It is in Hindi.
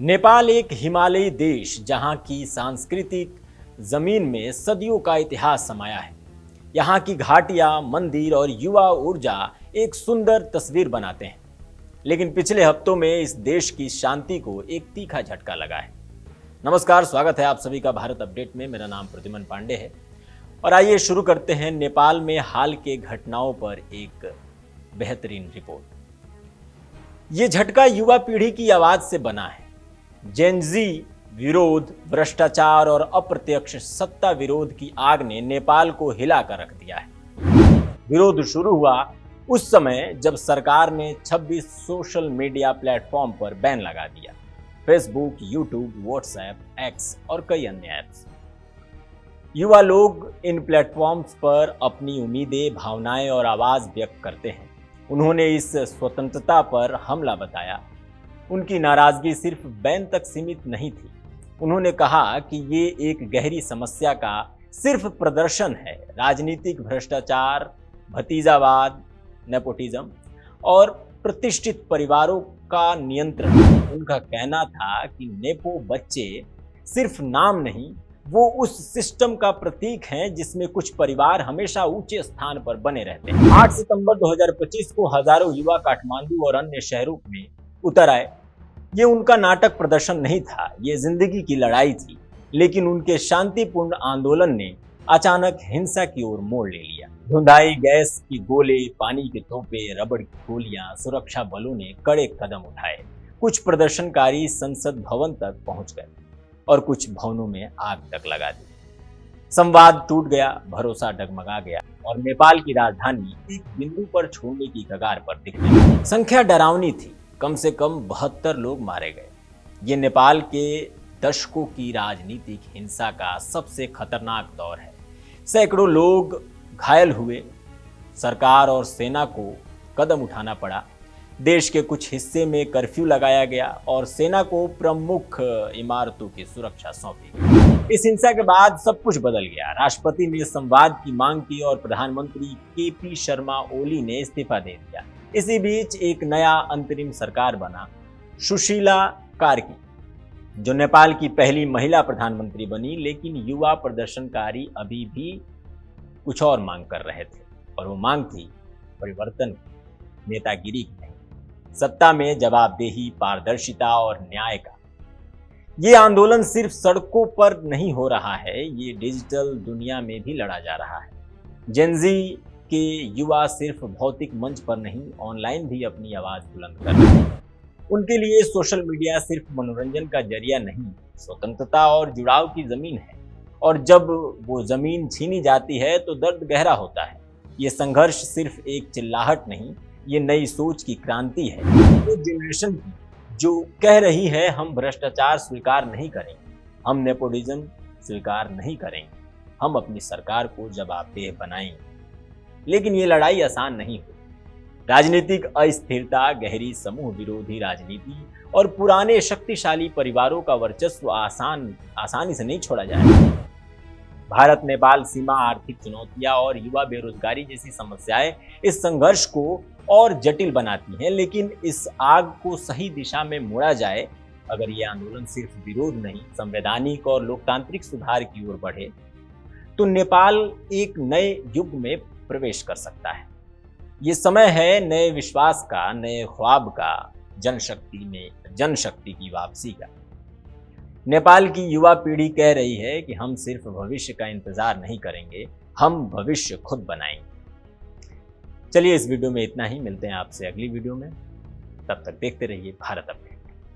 नेपाल एक हिमालयी देश जहां की सांस्कृतिक जमीन में सदियों का इतिहास समाया है। यहाँ की घाटियां, मंदिर और युवा ऊर्जा एक सुंदर तस्वीर बनाते हैं। लेकिन पिछले हफ्तों में इस देश की शांति को एक तीखा झटका लगा है। नमस्कार, स्वागत है आप सभी का भारत अपडेट में। मेरा नाम प्रद्युमन पांडे है और आइए शुरू करते हैं नेपाल में हाल के घटनाओं पर एक बेहतरीन रिपोर्ट। ये झटका युवा पीढ़ी की आवाज से बना है। जेनजी विरोध, भ्रष्टाचार और अप्रत्यक्ष सत्ता विरोध की आग ने नेपाल को हिला कर रख दिया है। विरोध शुरू हुआ उस समय जब सरकार ने 26 सोशल मीडिया प्लेटफॉर्म पर बैन लगा दिया। फेसबुक, यूट्यूब, व्हाट्सएप, एक्स और कई अन्य ऐप्स। युवा लोग इन प्लेटफॉर्म्स पर अपनी उम्मीदें, भावनाएं और आवाज व्यक्त करते हैं। उन्होंने इस स्वतंत्रता पर हमला बताया। उनकी नाराजगी सिर्फ बैन तक सीमित नहीं थी। उन्होंने कहा कि ये एक गहरी समस्या का सिर्फ प्रदर्शन है। राजनीतिक भ्रष्टाचार, भतीजावाद, नेपोटिज्म और प्रतिष्ठित परिवारों का नियंत्रण। उनका कहना था कि नेपो बच्चे सिर्फ नाम नहीं, वो उस सिस्टम का प्रतीक हैं जिसमें कुछ परिवार हमेशा ऊंचे स्थान पर बने रहते हैं। 8 सितंबर 2025 को हजारों युवा काठमांडू और अन्य शहरों में उतर आए। ये उनका नाटक प्रदर्शन नहीं था, ये जिंदगी की लड़ाई थी। लेकिन उनके शांतिपूर्ण आंदोलन ने अचानक हिंसा की ओर मोड़ ले लिया। धुंधाई गैस की गोले, पानी के तोपे, रबड़ की गोलियां, सुरक्षा बलों ने कड़े कदम उठाए। कुछ प्रदर्शनकारी संसद भवन तक पहुंच गए और कुछ भवनों में आग तक लगा दी। संवाद टूट गया, भरोसा डगमगा गया और नेपाल की राजधानी एक बिंदु पर छोड़ने की कगार पर दिखने लगी। संख्या डरावनी थी। कम से कम 72 लोग मारे गए। ये नेपाल के दशकों की राजनीतिक हिंसा का सबसे खतरनाक दौर है। सैकड़ों लोग घायल हुए। सरकार और सेना को कदम उठाना पड़ा। देश के कुछ हिस्से में कर्फ्यू लगाया गया और सेना को प्रमुख इमारतों की सुरक्षा सौंपी गई। इस हिंसा के बाद सब कुछ बदल गया। राष्ट्रपति ने संवाद की मांग की और प्रधानमंत्री केपी शर्मा ओली ने इस्तीफा दे दिया। इसी बीच एक नया अंतरिम सरकार बना, सुशीला कार्की, जो नेपाल की पहली महिला प्रधानमंत्री बनी। लेकिन युवा प्रदर्शनकारी अभी भी कुछ और मांग कर रहे थे और वो मांग थी परिवर्तन की, नेतागिरी की नहीं। सत्ता में जवाबदेही, पारदर्शिता और न्याय का। ये आंदोलन सिर्फ सड़कों पर नहीं हो रहा है, ये डिजिटल दुनिया में भी लड़ा जा रहा है। जेनजी के युवा सिर्फ भौतिक मंच पर नहीं, ऑनलाइन भी अपनी आवाज बुलंद कर रहे हैं। उनके लिए सोशल मीडिया सिर्फ मनोरंजन का जरिया नहीं, स्वतंत्रता और जुड़ाव की जमीन है। और जब वो जमीन छीनी जाती है तो दर्द गहरा होता है। ये संघर्ष सिर्फ एक चिल्लाहट नहीं, ये नई सोच की क्रांति है। वो जनरेशन की जो कह रही है हम भ्रष्टाचार स्वीकार नहीं करेंगे, हम नेपोटिज्म स्वीकार नहीं करेंगे, हम अपनी सरकार को जवाबदेह बनाएंगे। लेकिन ये लड़ाई आसान नहीं हुई। राजनीतिक अस्थिरता, गहरी समूह विरोधी राजनीति और पुराने शक्तिशाली परिवारों का वर्चस्व आसानी से नहीं छोड़ा जाएगा। भारत नेपाल सीमा, आर्थिक चुनौतियां और युवा बेरोजगारी जैसी समस्याएं इस संघर्ष को और जटिल बनाती हैं। लेकिन इस आग को सही दिशा में मोड़ा जाए, अगर ये आंदोलन सिर्फ विरोध नहीं, संवैधानिक और लोकतांत्रिक सुधार की ओर बढ़े, तो नेपाल एक नए युग में प्रवेश कर सकता है। ये समय है नए विश्वास का, नए ख्वाब का, जनशक्ति की वापसी का। नेपाल की युवा पीढ़ी कह रही है कि हम सिर्फ भविष्य का इंतजार नहीं करेंगे, हम भविष्य खुद बनाएंगे। चलिए, इस वीडियो में इतना ही। मिलते हैं आपसे अगली वीडियो में। तब तक देखते रहिए भारत अपडेट।